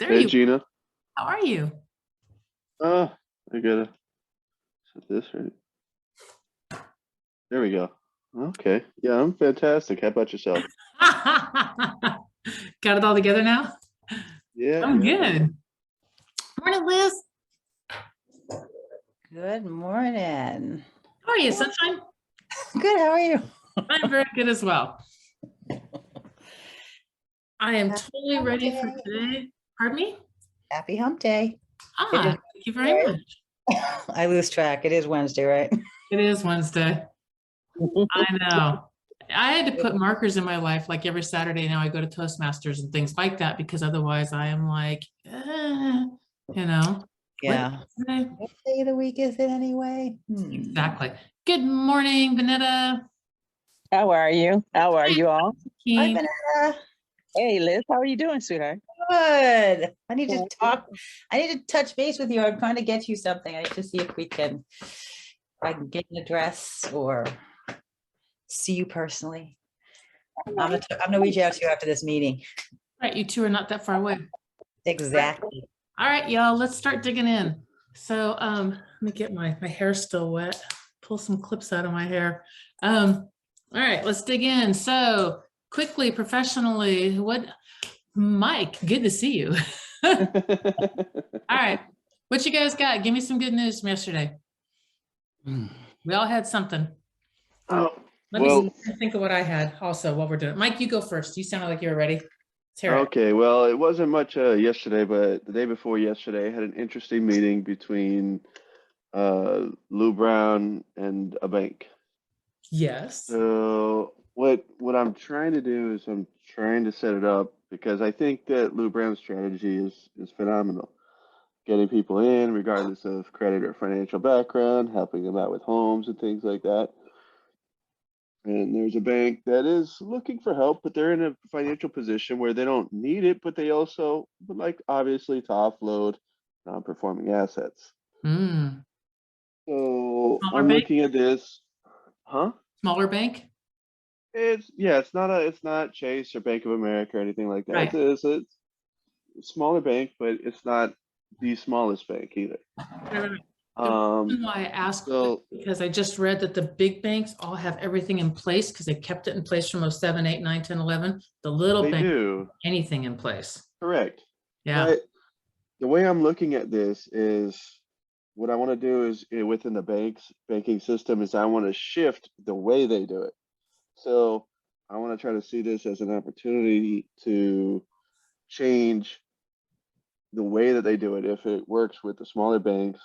There Hey, you Gina. are. How are you? I gotta set this right. There we go. Okay. Yeah, I'm fantastic. How about yourself? Got it all together now? Yeah, I'm yeah, yeah. good. Morning, Liz. Good morning. How are you, Sunshine? Good, how are you? I'm very good as well. I am Happy totally hump ready for day. today. Pardon me? Happy hump day. Thank you very much. I lose track. It is Wednesday, right? It is Wednesday. I know. I had to put markers in my life like every Saturday now I go to Toastmasters and things like that because otherwise I am like, you know. Yeah. What What day of the week is it anyway? Exactly. Good morning, Vanetta. How are you? How are you all? Hi, King. Vanessa. Hey, Liz, how are you doing, sweetheart? Good. I need to talk. I need to touch base with you. I'm trying to get you something. I need to see if I can get an address or see you personally. I'm gonna reach out to you after this meeting. Right, you two are not that far away. Exactly. All right, y'all, let's start digging in. So let me get my hair still wet, pull some clips out of my hair. All right, let's dig in. So quickly, professionally, Mike, good to see you. All right, what you guys got? Give me some good news from yesterday. We all had something. Oh, Let me think of what I had also while we're doing it. Mike, you go first. You sounded like you were ready. Let's hear it. okay. Well, it wasn't much yesterday, but the day before yesterday, I had an interesting meeting between Lou Brown and a bank. Yes. So what I'm trying to do is I'm trying to set it up because I think that Lou Brown's strategy is phenomenal. Getting people in regardless of credit or financial background, helping them out with homes and things like that. And there's a bank that is looking for help, but they're in a financial position where they don't need it, but they also would like obviously to offload non-performing assets. Mm. So Smaller I'm bank? looking at this, huh? Smaller bank? It's not Chase or Bank of America or anything like that. Right. It's a smaller bank, but it's not the smallest bank either. Right. The reason why I asked because I just read that the big banks all have everything in place because they kept it in place from 07, 8, 9, 10, 11. The little They banks do. Anything in place. Correct. Yeah. But the way I'm looking at this is what I want to do is within the banking system is I want to shift the way they do it. So I want to try to see this as an opportunity to change the way that they do it. If it works with the smaller banks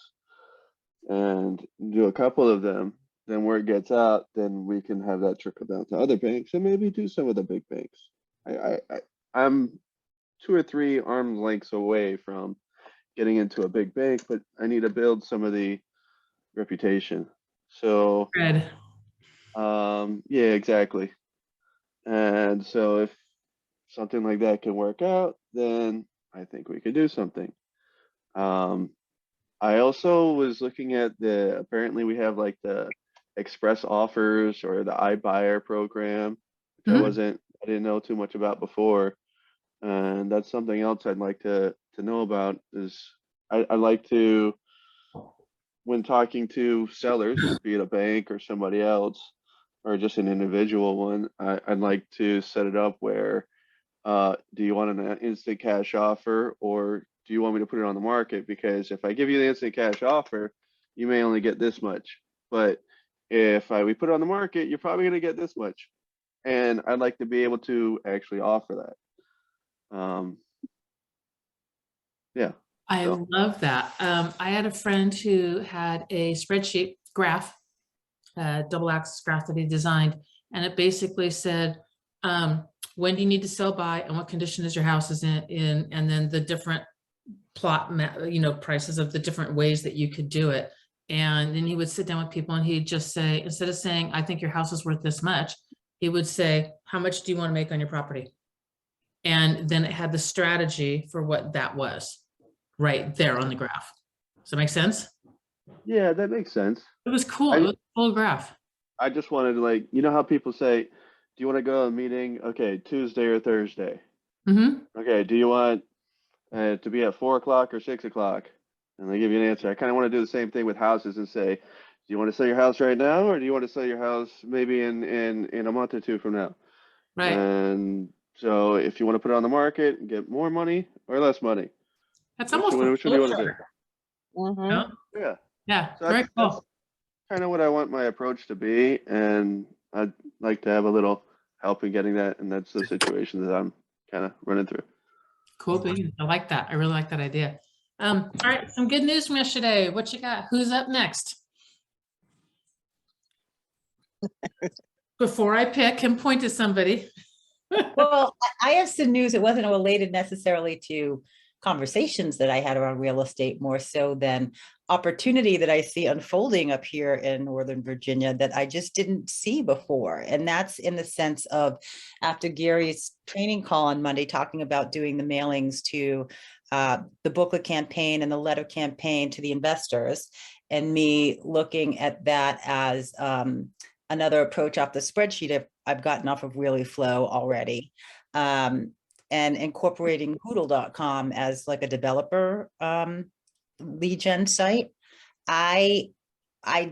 and do a couple of them, then where it gets out, then we can have that trickle down to other banks and maybe do some of the big banks. I'm 2 or 3 arms lengths away from getting into a big bank, but I need to build some of the reputation. So, Good. yeah, exactly. And so if something like that can work out, then I think we could do something. I also was looking at apparently we have like the express offers or the iBuyer program, which I didn't know too much about before. And that's something else I'd like to know about is I like to, when talking to sellers, be it a bank or somebody else, or just an individual one, I'd like to set it up where do you want an instant cash offer or do you want me to put it on the market? Because if I give you the instant cash offer, you may only get this much. But if we put it on the market, you're probably going to get this much. And I'd like to be able to actually offer that. Yeah. I love that. I had a friend who had a spreadsheet graph, double axis graph that he designed, and it basically said, when do you need to sell by and what condition is your house is in, and then the different plot, prices of the different ways that you could do it. And then he would sit down with people and he'd just say, instead of saying, I think your house is worth this much, he would say, how much do you want to make on your property? And then it had the strategy for what that was right there on the graph. Does that make sense? Yeah, that makes sense. It was cool. It was a full graph. I just wanted to how people say, do you want to go to a meeting? Okay, Tuesday or Thursday? Mm-hmm. Okay, do you want to be at 4 o'clock or 6 o'clock, and they give you an answer. I kind of want to do the same thing with houses and say, do you want to sell your house right now, or do you want to sell your house maybe in a month or two from now? Right. And so if you want to put it on the market and get more money or less money, That's which almost one, a which one do you want to do? filter. Mhm. No? Yeah. Yeah, So very that's cool. kind of what I want my approach to be, and I'd like to have a little help in getting that, and that's the situation that I'm kind of running through. Cool beans. I like that. I really like that idea. All right, some good news from yesterday. What you got? Who's up next? Before I pick and point to somebody. Well, I have some news. It wasn't related necessarily to conversations that I had around real estate, more so than opportunity that I see unfolding up here in Northern Virginia that I just didn't see before. And that's in the sense of after Gary's training call on Monday, talking about doing the mailings to the booklet campaign and the letter campaign to the investors, and me looking at that as another approach off the spreadsheet I've gotten off of Realeflow already, and incorporating Hoodle.com as like a developer lead gen site. I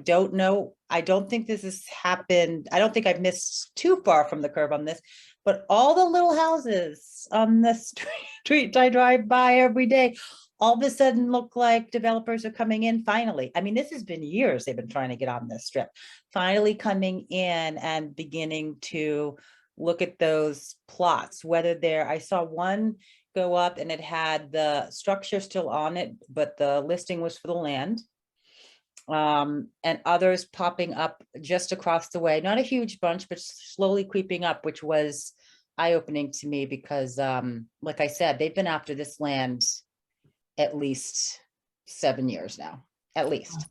don't know. I don't think this has happened. I don't think I've missed too far from the curve on this, but all the little houses on the street I drive by every day, all of a sudden look like developers are coming in finally. I mean, this has been years they've been trying to get on this strip, finally coming in and beginning to look at those plots, whether they're, I saw one go up and it had the structure still on it, but the listing was for the land. And others popping up just across the way, not a huge bunch, but slowly creeping up, which was eye-opening to me because, like I said, they've been after this land at least 7 years now, at least.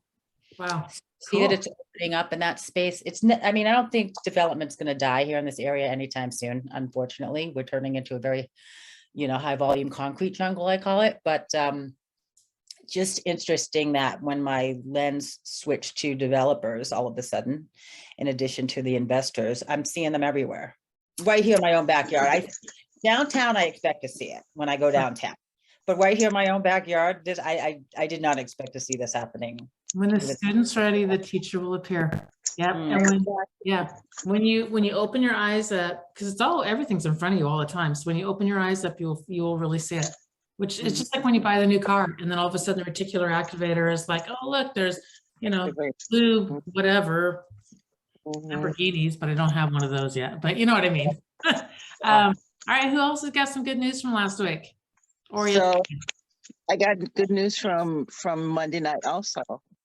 Wow. See that it's opening up in that space. I mean, I don't think development's going to die here in this area anytime soon. Unfortunately, we're turning into a very, high volume concrete jungle, I call it. But just interesting that when my lens switched to developers, all of a sudden, in addition to the investors, I'm seeing them everywhere. Right here in my own backyard. Downtown, I expect to see it when I go downtown. But right here in my own backyard, I did not expect to see this happening. When the student's ready, the teacher will appear. Yep. And when you open your eyes up, because everything's in front of you all the time. So when you open your eyes up, you'll really see it. Which is just like when you buy the new car, and then all of a sudden the reticular activator is like, oh look, there's blue whatever Lamborghinis, but I don't have one of those yet. But you know what I mean. All right, who else has got some good news from last week? So I got good news from Monday night also.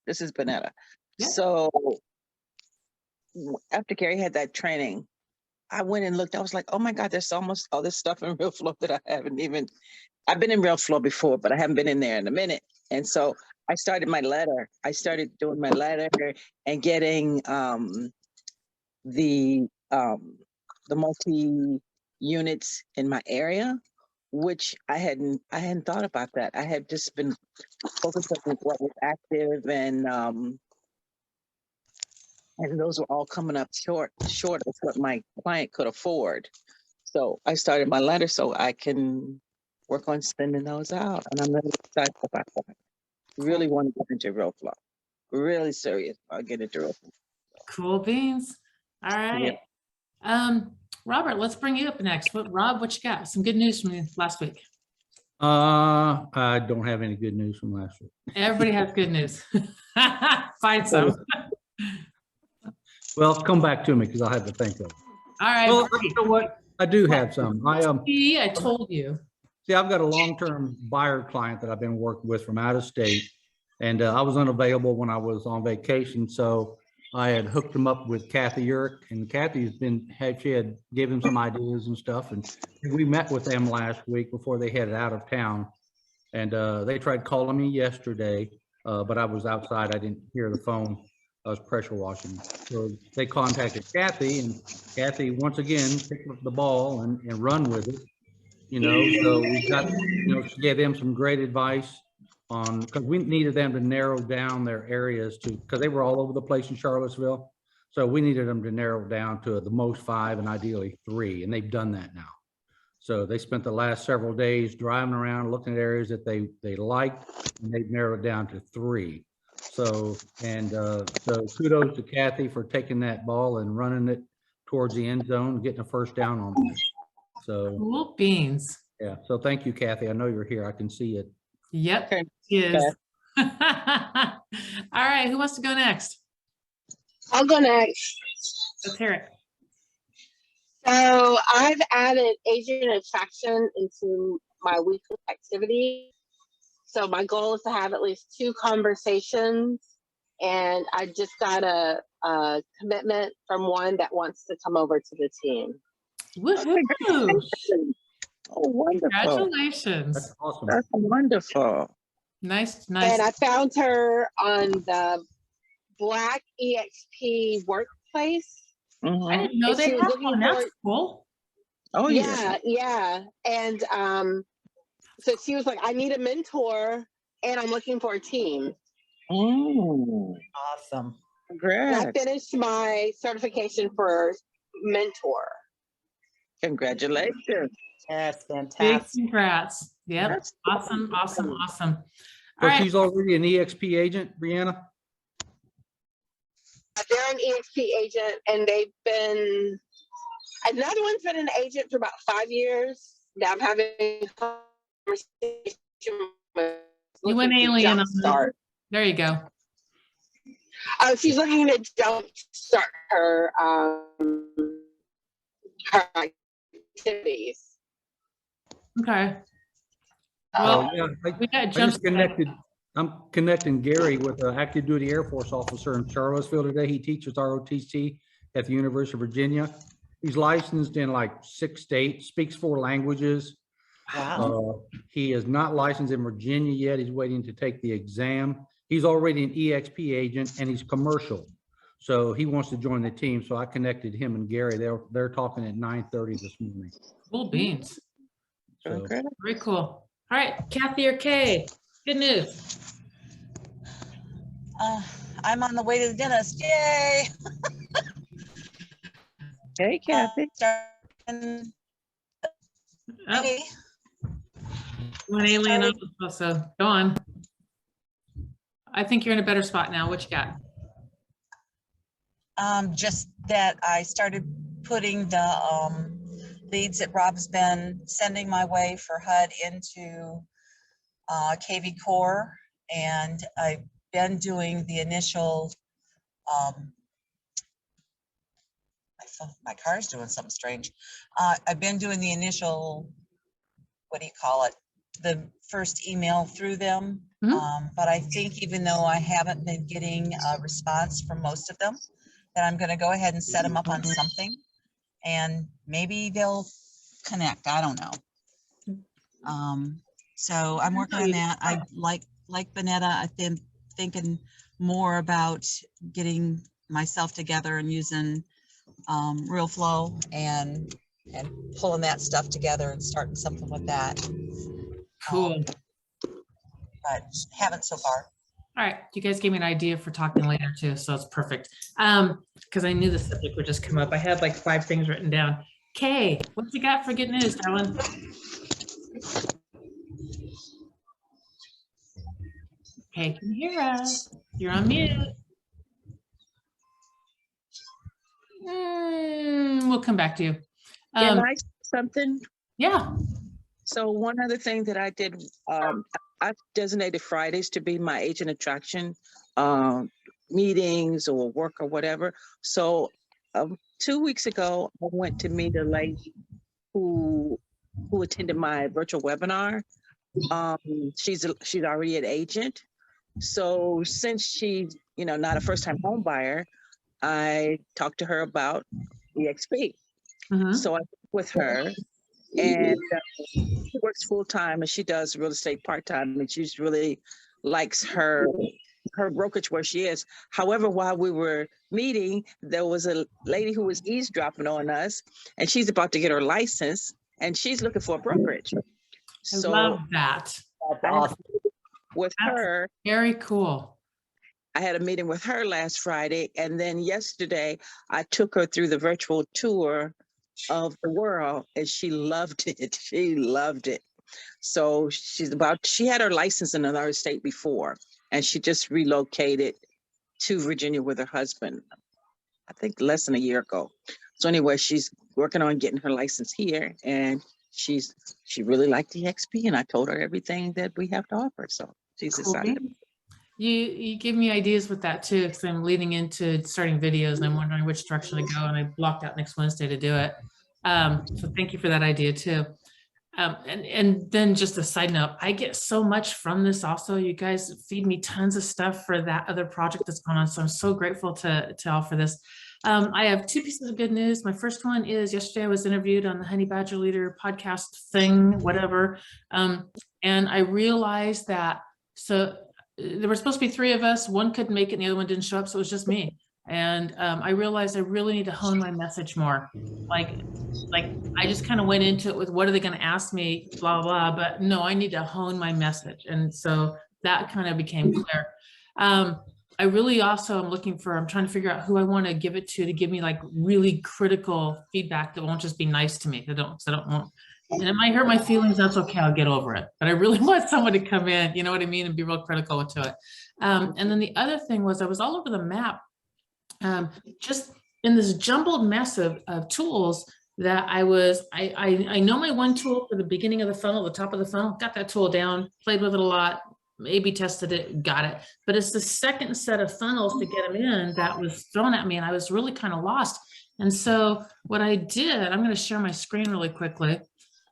This is Bonetta. Yeah. So after Gary had that training, I went and looked. I was like, oh my God, there's almost all this stuff in Realeflow that I haven't even. I've been in Realeflow before, but I haven't been in there in a minute. And so I started my letter. I started doing my letter and getting the multi units in my area, which I hadn't thought about that. I had just been focused on what was active, and those were all coming up short of what my client could afford. So I started my letter so I can work on sending those out, and I'm really excited about that. Really want to get into Realeflow. Really serious about getting into Realeflow. Cool beans. All right. Yeah. Robert, let's bring you up next. Rob, what you got? Some good news from last week. I don't have any good news from last week. Everybody has good news. Find some. Well, come back to me because I'll have to think of it. All right. Well, you know what? I do have some. I told you. See, I've got a long-term buyer client that I've been working with from out of state, and I was unavailable when I was on vacation, so I had hooked him up with Kathy Urick, and Kathy's she had given him some ideas and stuff, and we met with them last week before they headed out of town, and they tried calling me yesterday, but I was outside. I didn't hear the phone. I was pressure washing. So they contacted Kathy, and Kathy once again picked up the ball and run with it. So we got, she gave them some great advice on, because we needed them to narrow down their areas because they were all over the place in Charlottesville. So we needed them to narrow down to the most 5 and ideally 3, and they've done that now. So they spent the last several days driving around, looking at areas that they liked, and they've narrowed it down to 3. So kudos to Kathy for taking that ball and running it towards the end zone, getting a first down on that. So, Cool beans. yeah, so thank you, Kathy. I know you're here. I can see it. Yep, Okay. she is. All right, who wants to go next? I'll go next. Let's hear it. So I've added agent attraction into my weekly activity. So my goal is to have at least 2 conversations. And I just got a commitment from one that wants to come over to the team. Woohoo! Oh, wonderful. Congratulations. That's awesome. That's wonderful. Nice. And I found her on the Black EXP workplace. I Mhm. didn't know And they she was had looking one. That's for- cool. Oh, yeah. Yeah. And so she was like, I need a mentor and I'm looking for a team. Mm, Awesome. And congrats. I finished my certification for mentor. Congratulations. That's Big fantastic. congrats. Yep. That's Awesome. Awesome. Awesome. All So right. she's already an EXP agent, Brianna? They're an EXP agent and they've been, another one's been an agent for about 5 years. Now I'm having a conversation with. You went looking to alien on that. jumpstart. There you go. She's looking to jumpstart her her activities. Okay. Oh, Well, yeah. we got I jump. just connected. I'm connecting Gary with an active duty Air Force officer in Charlottesville today. He teaches ROTC at the University of Virginia. He's licensed in like 6 states, speaks 4 languages. Wow. He is not licensed in Virginia yet. He's waiting to take the exam. He's already an EXP agent and he's commercial. So he wants to join the team. So I connected him and Gary. They're talking at 9:30 this morning. Cool beans. So Okay. Very cool. All right, Kathy or Kay, good news. I'm on the way to the dentist. Yay! Hey, Kathy. Starting- Oh, Hey. you went alien on, so go on. I think you're in a better spot now. What you got? Just that I started putting the leads that Rob's been sending my way for HUD into KVCore, and I've been doing the initial. My car's doing something strange. I've been doing the initial, what do you call it? The first email through them. But I think even though I haven't been getting a response from most of them, that I'm going to go ahead and set them up on something, and maybe they'll connect. I don't know. So I'm working on that. I like Bonetta. I've been thinking more about getting myself together and using Realeflow and pulling that stuff together and starting something with that. Cool. But haven't so far. All right, you guys gave me an idea for talking later too, so it's perfect. Because I knew the subject would just come up. I had like 5 things written down. Kay, what you got for good news, darling? Kay, can you hear us? You're on mute. We'll come back to you. Can I say something? Yeah. So one other thing that I did, I've designated Fridays to be my agent attraction meetings or work or whatever. So 2 weeks ago, I went to meet a lady who attended my virtual webinar. She's already an agent. So since she's not a first-time home buyer, I talked to her about EXP. So I worked with her, and she works full-time and she does real estate part-time, and she's really likes her brokerage where she is. However, while we were meeting, there was a lady who was eavesdropping on us, and she's about to get her license and she's looking for a brokerage. I love that. That's awesome. With her, Very cool. I had a meeting with her last Friday, and then yesterday I took her through the virtual tour of the world, and she loved it. She loved it. So she had her license in another state before, and she just relocated to Virginia with her husband, I think less than a year ago. So anyway, she's working on getting her license here, and she really liked EXP, and I told her everything that we have to offer. So she's excited. You give me ideas with that too, because I'm leading into starting videos and I'm wondering which direction to go, and I blocked out next Wednesday to do it. So thank you for that idea too. And then just a side note, I get so much from this also. You guys feed me tons of stuff for that other project that's going on. So I'm so grateful to all for this. I have 2 pieces of good news. My first one is yesterday I was interviewed on the Honey Badger Leader podcast thing, whatever. And I realized that, so there were supposed to be 3 of us. One couldn't make it and the other one didn't show up. So it was just me. And I realized I really need to hone my message more. Like I just kind of went into it with what are they going to ask me, blah, blah, but no, I need to hone my message. And so that kind of became clear. I really also I'm trying to figure out who I want to give it to give me like really critical feedback that won't just be nice to me. I don't want, and it might hurt my feelings. That's okay. I'll get over it. But I really want someone to come in, you know what I mean? And be real critical to it. And then the other thing was I was all over the map, just in this jumbled mess of tools that I know my one tool for the beginning of the funnel, the top of the funnel, got that tool down, played with it a lot, maybe tested it, got it. But it's the second set of funnels to get them in that was thrown at me, and I was really kind of lost. And so what I did, I'm going to share my screen really quickly.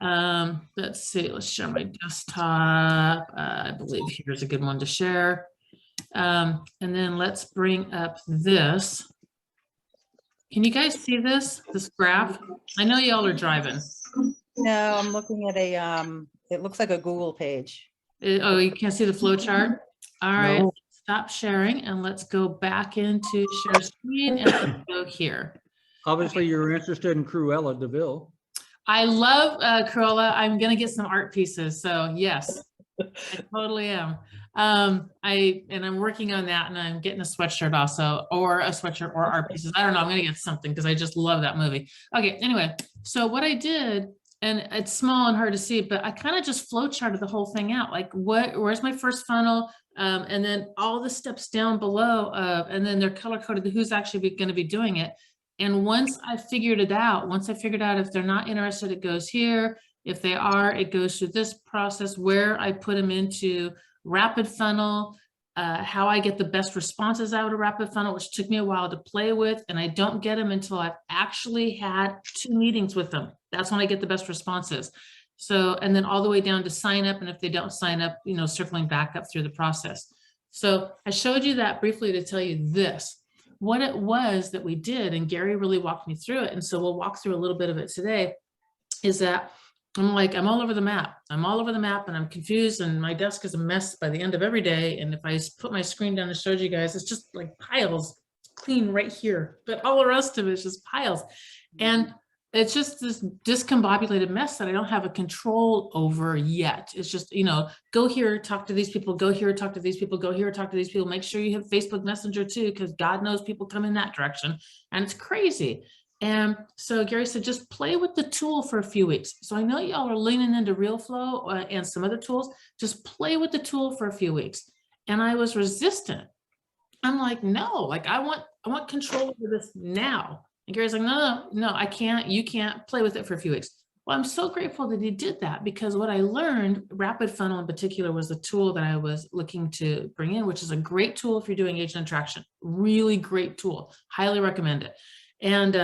Let's see, let's share my desktop. I believe here's a good one to share. And then let's bring up this. Can you guys see this graph? I know y'all are driving. No, I'm looking at it looks like a Google page. Oh, you can't see the flow chart? All right, No. stop sharing and let's go back into share screen and let's go here. Obviously, you're interested in Cruella DeVille. I love Cruella. I'm gonna get some art pieces, so yes, I totally am. I'm working on that, and I'm getting a sweatshirt also, or a sweatshirt or art pieces. I don't know. I'm gonna get something because I just love that movie. Okay, anyway, so what I did, and it's small and hard to see, but I kind of just flow charted the whole thing out. Like, where's my first funnel, and then all the steps down below, and then they're color coded to who's actually going to be doing it. And once I figured out if they're not interested, it goes here. If they are, it goes through this process where I put them into rapid funnel, how I get the best responses out of rapid funnel, which took me a while to play with. And I don't get them until I've actually had 2 meetings with them. That's when I get the best responses. So, and then all the way down to sign up. And if they don't sign up, circling back up through the process. So I showed you that briefly to tell you this. What it was that we did, and Gary really walked me through it. And so we'll walk through a little bit of it today, is that I'm all over the map. I'm all over the map and I'm confused and my desk is a mess by the end of every day. And if I put my screen down and showed you guys, it's just like piles, it's clean right here, but all the rest of it is just piles. And it's just this discombobulated mess that I don't have a control over yet. It's just, go here, talk to these people, go here, talk to these people, go here, talk to these people. Make sure you have Facebook Messenger too, because God knows people come in that direction and it's crazy. And so Gary said, just play with the tool for a few weeks. So I know y'all are leaning into Realeflow and some other tools. Just play with the tool for a few weeks. And I was resistant. I'm like, no, like I want control over this now. And Gary's like, no, I can't. You can't play with it for a few weeks. Well, I'm so grateful that he did that, because what I learned, Rapid Funnel in particular, was the tool that I was looking to bring in, which is a great tool if you're doing agent attraction. Really great tool. Highly recommend it. And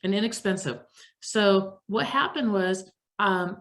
inexpensive. So what happened was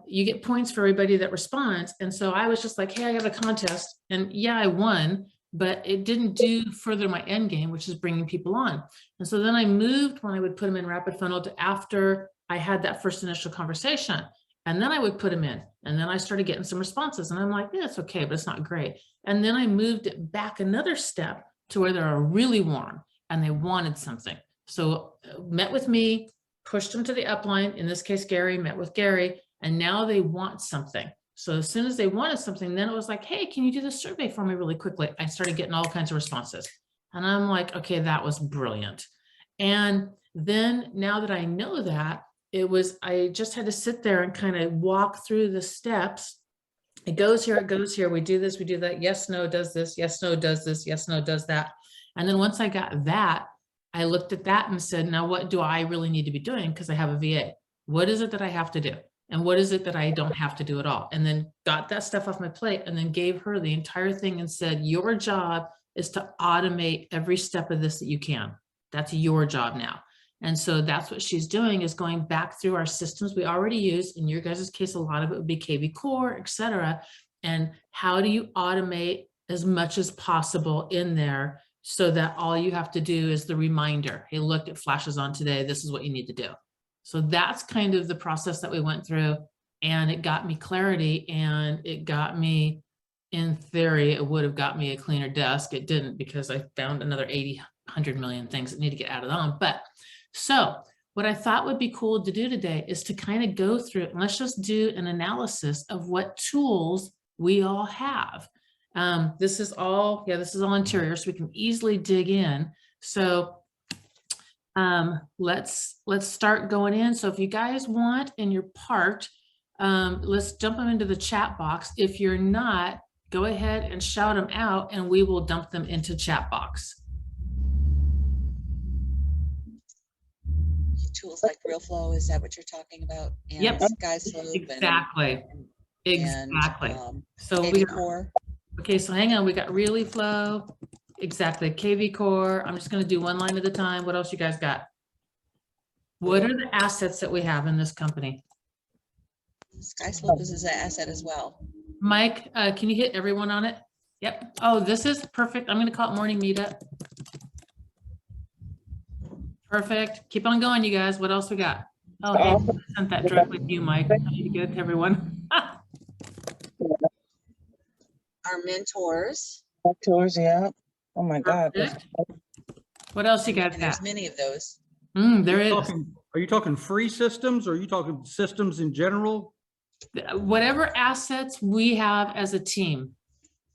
you get points for everybody that responds. And so I was just like, hey, I have a contest. And yeah, I won, but it didn't do further my end game, which is bringing people on. And so then I moved when I would put them in Rapid Funnel to after I had that first initial conversation. And then I would put them in. And then I started getting some responses. And I'm like, yeah, it's okay, but it's not great. And then I moved it back another step to where they're really warm and they wanted something. So met with me, pushed them to the upline. In this case, Gary met with Gary, and now they want something. So as soon as they wanted something, then it was like, hey, can you do this survey for me really quickly? I started getting all kinds of responses. And I'm like, okay, that was brilliant. And then now that I know that, I just had to sit there and kind of walk through the steps. It goes here, it goes here. We do this, we do that. Yes, no, does this. Yes, no, does this. Yes, no, does that. And then once I got that, I looked at that and said, now what do I really need to be doing? Because I have a VA. What is it that I have to do? And what is it that I don't have to do at all? And then got that stuff off my plate and then gave her the entire thing and said, your job is to automate every step of this that you can. That's your job now. And so that's what she's doing, is going back through our systems we already use. In your guys' case, a lot of it would be KVCore, et cetera. And how do you automate as much as possible in there so that all you have to do is the reminder, hey, look, it flashes on today. This is what you need to do. So that's kind of the process that we went through, and it got me clarity, and it got me, in theory, it would have got me a cleaner desk. It didn't, because I found another 80, 100 million things that need to get added on. But so what I thought would be cool to do today is to kind of go through it. And let's just do an analysis of what tools we all have. This is all interior, so we can easily dig in. So let's start going in. So if you guys want in your part, let's jump them into the chat box. If you're not, go ahead and shout them out and we will dump them into chat box. Tools like Realeflow, is that what you're talking about? And Yep. SkySlope Exactly. Exactly. So we KVCore. okay, so hang on, we got Realeflow, exactly, KVCore. I'm just going to do one line at a time. What else you guys got? What are the assets that we have in this company? SkySlope is an asset as well. Mike, can you hit everyone on it? Yep. Oh, this is perfect. I'm going to call it morning meetup. Perfect. Keep on going, you guys. What else we got? Oh, hey, I sent that directly to you, Mike. I need to get it to everyone. Our mentors. Tours, yeah. Oh my God. Perfect. What else you guys And got? there's many of those. There is. Are you talking free systems, or are you talking systems in general? Whatever assets we have as a team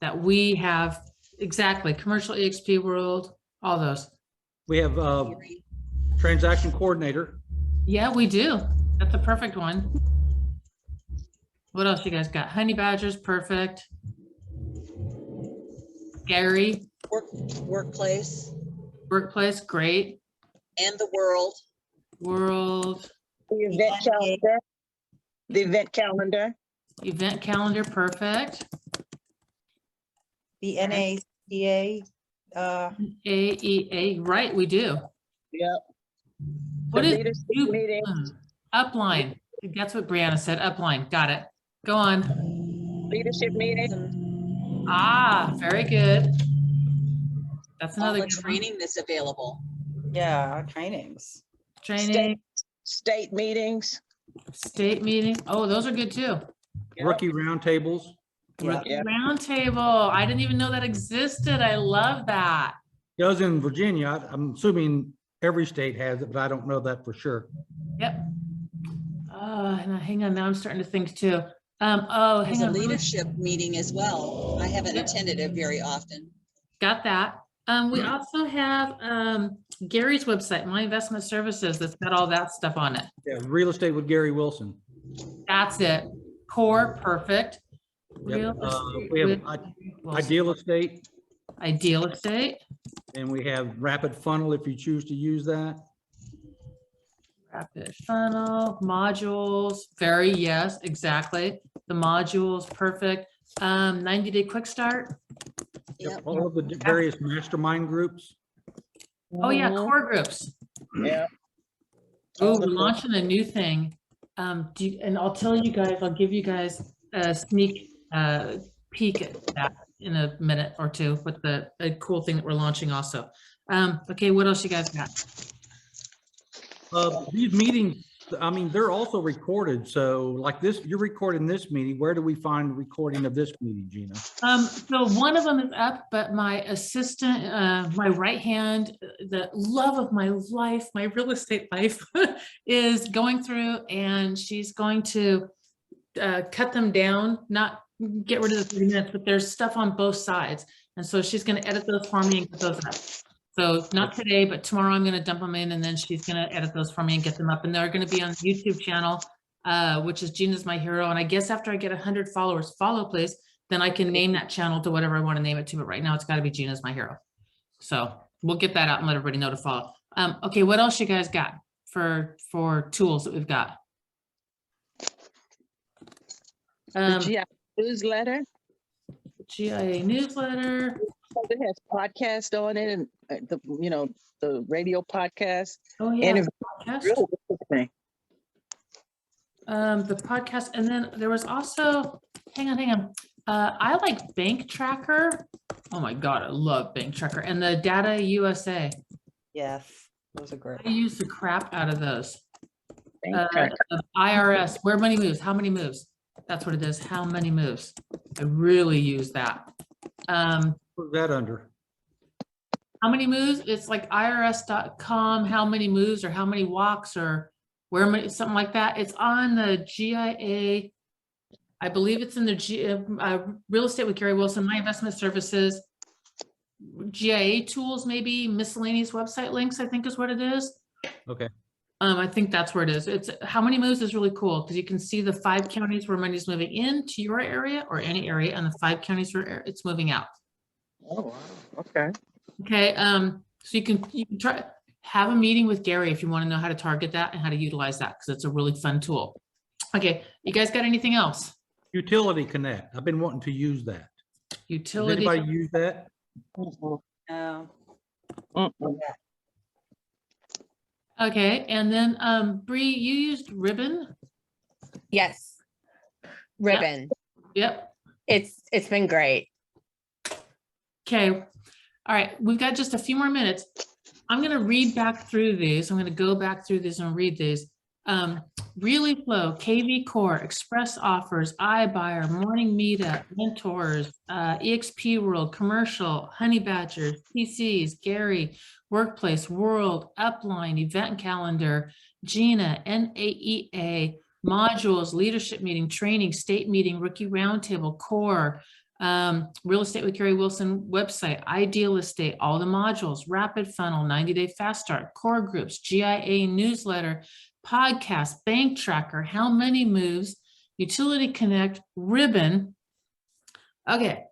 that we have, exactly, commercial EXP world, all those. We have transaction coordinator. Yeah, we do. That's a perfect one. What else you guys got? Honey Badgers, perfect. Gary, Workplace workplace, great. and the world. World, The event calendar. The event calendar. event calendar, perfect. The NACA, AEA, right, we do. Yep. What The is leadership you- meeting. Upline? That's what Brianna said, upline, got it. Go on. Leadership meeting. Ah, very good. That's All another the good one. training that's available. yeah, our trainings. Training, State meetings. state meeting. Oh, those are good too. Yep. Rookie roundtables. Yeah. Rookie Roundtable. I didn't even know that existed. I love that. Does in Virginia. I'm assuming every state has it, but I don't know that for sure. Yep. And hang on, now I'm starting to think too. Oh, There's hang a on. leadership meeting as well. I haven't attended it very often. Got that. We also have Gary's website, My Investment Services, that's got all that stuff on it. Yeah, real estate with Gary Wilson. That's it. Core, perfect. Yep. Real estate We have with Wilson. Ideal Estate, Ideal Estate. and we have Rapid Funnel if you choose to use that. Rapid funnel, modules, very, yes, exactly. The modules, perfect. 90-day quick start. Yep. All of the various mastermind groups. Oh yeah, Mhm. core groups. Yeah. Oh, All we're the core- launching a new thing. And I'll tell you guys, I'll give you guys a sneak peek at that in a minute or two with a cool thing that we're launching also. Okay, what else you guys got? These meetings, I mean, they're also recorded. So like this, you're recording this meeting. Where do we find the recording of this meeting, Gina? So one of them is up, but my assistant, my right hand, the love of my life, my real estate life, is going through, and she's going to cut them down, not get rid of the 30 minutes, but there's stuff on both sides. And so she's going to edit those for me and get those up. So not today, but tomorrow I'm gonna dump them in and then she's gonna edit those for me and get them up. And they're gonna be on the YouTube channel, which is Gina's My Hero. And I guess after I get 100 followers, follow please, then I can name that channel to whatever I want to name it to. But right now it's gotta be Gina's My Hero. So we'll get that out and let everybody know to follow. Okay, what else you guys got for tools that we've got? The GI newsletter, GIA newsletter. it has podcast on it and the radio podcast. Oh yeah, Interview. podcast. Really interesting. The podcast, and then there was also, hang on. I like Bank Tracker. Oh my God, I love Bank Tracker and the Data USA. Yes, those are great. I use the crap out of those. Bank tracker. IRS, where money moves, how many moves? That's what it is, how many moves. I really use that. What's that under? How many moves? It's like irs.com, how many moves or how many walks or where many, something like that. It's on the GIA. I believe it's in the Real Estate with Gary Wilson, My Investment Services, GIA tools, maybe miscellaneous website links, I think is what it is. Okay. I think that's where it is. It's how many moves is really cool because you can see the 5 counties where money's moving into your area or any area and the 5 counties where it's moving out. Oh, wow. Okay. Okay, so you can try have a meeting with Gary if you want to know how to target that and how to utilize that because it's a really fun tool. Okay, you guys got anything else? Utility Connect. I've been wanting to use that. Does Utility. anybody use that? No. Okay, and then Bree, you used Ribbon. Yes. Ribbon. Yep. It's been great. Okay. All right, we've got just a few more minutes. I'm going to read back through these. I'm going to go back through these and read these. Realeflow, KVCore, Express Offers, iBuyer, Morning Meetup, Mentors, EXP World, Commercial, Honey Badgers, PCs, Gary, Workplace, World, Upline, Event Calendar, Gina, NAEA, Modules, Leadership Meeting, Training, State Meeting, Rookie Roundtable, Core, Real Estate with Gary Wilson website, Ideal Estate, all the modules, Rapid Funnel, 90-day Fast Start, Core Groups, GIA newsletter, podcast, Bank Tracker, how many moves, Utility Connect, Ribbon. Okay.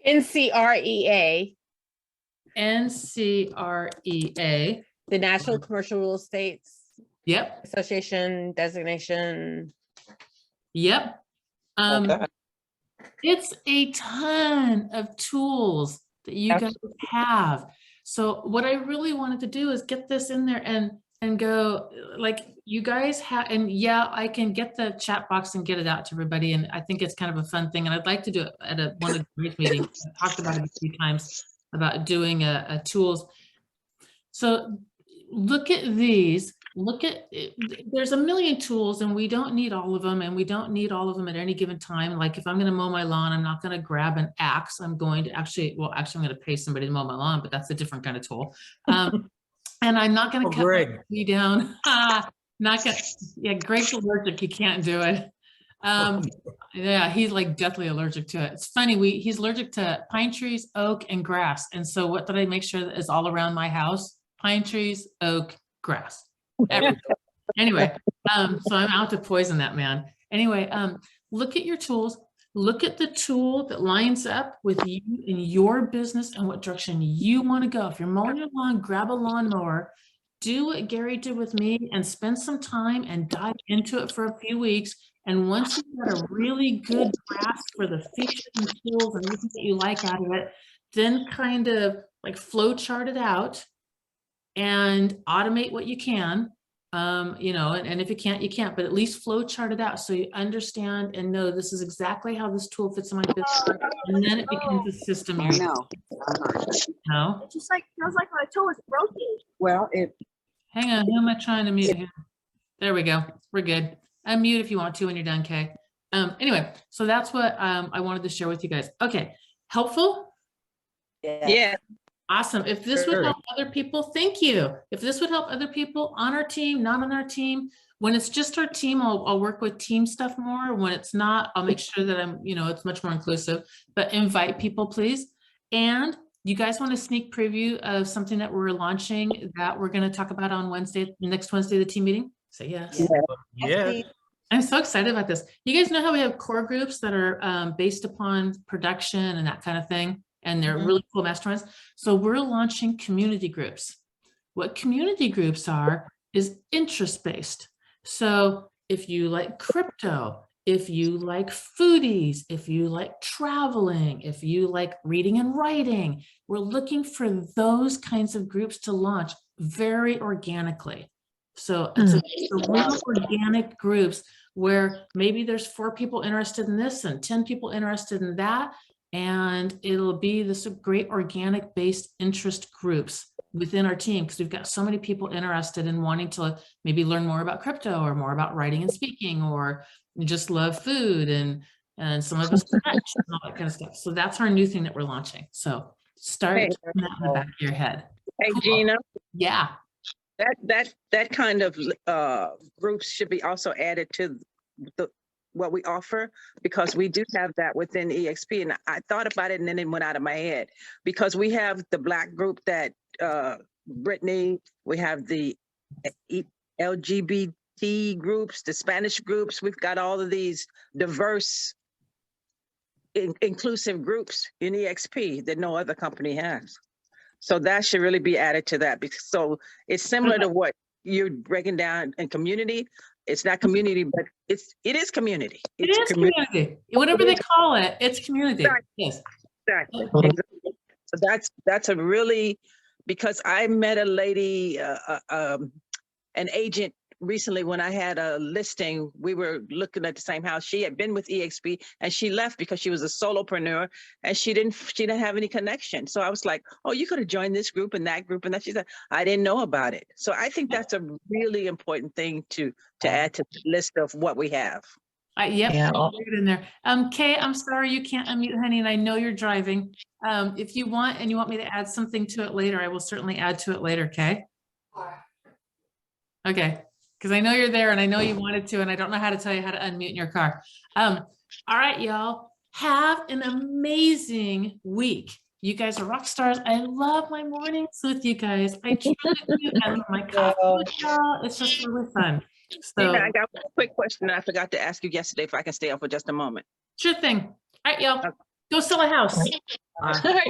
NCREA, NCREA. the National Commercial Real Estate Yep. Association designation. Yep. Okay. It's a ton of tools that you guys have. So what I really wanted to do is get this in there and go like you guys have, and yeah, I can get the chat box and get it out to everybody. And I think it's kind of a fun thing. And I'd like to do it at one of the meetings. I've talked about it a few times about doing a tools. So look at these. Look at there's a million tools and we don't need all of them, and we don't need all of them at any given time. Like if I'm going to mow my lawn, I'm not going to grab an axe. I'm going to actually I'm going to pay somebody to mow my lawn, but that's a different kind of tool. And I'm not going to cut my tree down. Not gonna, yeah, Greg's allergic. You can't do it. Yeah, he's like deathly allergic to it. It's funny. He's allergic to pine trees, oak, and grass. And so what did I make sure that is all around my house? Pine trees, oak, grass. Anyway, so I'm out to poison that man. Anyway, look at your tools. Look at the tool that lines up with you in your business and what direction you want to go. If you're mowing your lawn, grab a lawnmower, do what Gary did with me and spend some time and dive into it for a few weeks. And once you've got a really good grasp for the features and tools and everything that you like out of it, then kind of like flow chart it out and automate what you can. You know, and if you can't, you can't, but at least flow chart it out so you understand and know this is exactly how this tool fits in my business. And then it becomes a system. I know. No? It just like feels like my toe is broken. Well, Hang on, who am I trying to mute here? There we go. We're good. Unmute if you want to when you're done, Kay. Anyway, so that's what I wanted to share with you guys. Okay, helpful? Yeah. Awesome. If this would help other people, thank you. If this would help other people on our team, not on our team, when it's just our team, I'll work with team stuff more. When it's not, I'll make sure that I'm, you know, it's much more inclusive, but invite people, please. And you guys want a sneak preview of something that we're launching that we're going to talk about on Wednesday, next Wednesday, the team meeting? Say yes. Yeah. Yeah. please. I'm so excited about this. You guys know how we have core groups that are based upon production and that kind of thing, and they're Mhm. really cool masterminds. So we're launching community groups. What community groups are is interest-based. So if you like crypto, if you like foodies, if you like traveling, if you like reading and writing, we're looking for those kinds of groups to launch very organically. So it's a real organic groups where maybe there's 4 people interested in this and 10 people interested in that. And it'll be this great organic based interest groups within our team, because we've got so many people interested in wanting to maybe learn more about crypto or more about writing and speaking, or just love food, and some of us Dutch and all that kind of stuff. So that's our new thing that we're launching. So start Hey. keeping that in the back of your head. Hey, Cool. Gina, Yeah. that kind of groups should be also added to what we offer, because we do have that within EXP. And I thought about it and then it went out of my head, because we have the Black group that Brittany, we have the LGBT groups, the Spanish groups. We've got all of these diverse, inclusive groups in EXP that no other company has. So that should really be added to that. So it's similar to what you're breaking down in community. It's not community, but it is community. It is community. Whatever they call it, it's community. Exactly. Yes. Exactly. So that's a really, because I met a lady, an agent recently when I had a listing. We were looking at the same house. She had been with EXP and she left because she was a solopreneur and she didn't have any connection. So I was like, oh, you could have joined this group and that group and that. She said, I didn't know about it. So I think that's a really important thing to add to the list of what we have. Yep, Yeah. I'll put it in there. Kay, I'm sorry you can't unmute, honey, and I know you're driving. If you want and you want me to add something to it later, I will certainly add to it later, Kay? Okay, because I know you're there and I know you wanted to, and I don't know how to tell you how to unmute in your car. All right, y'all, have an amazing week. You guys are rock stars. I love my mornings with you guys. I truly do. I love my coffee with y'all. It's just really fun. So, I got one quick question I forgot to ask you yesterday, if I can stay on for just a moment. sure thing. All right, y'all, go sell a house. All right.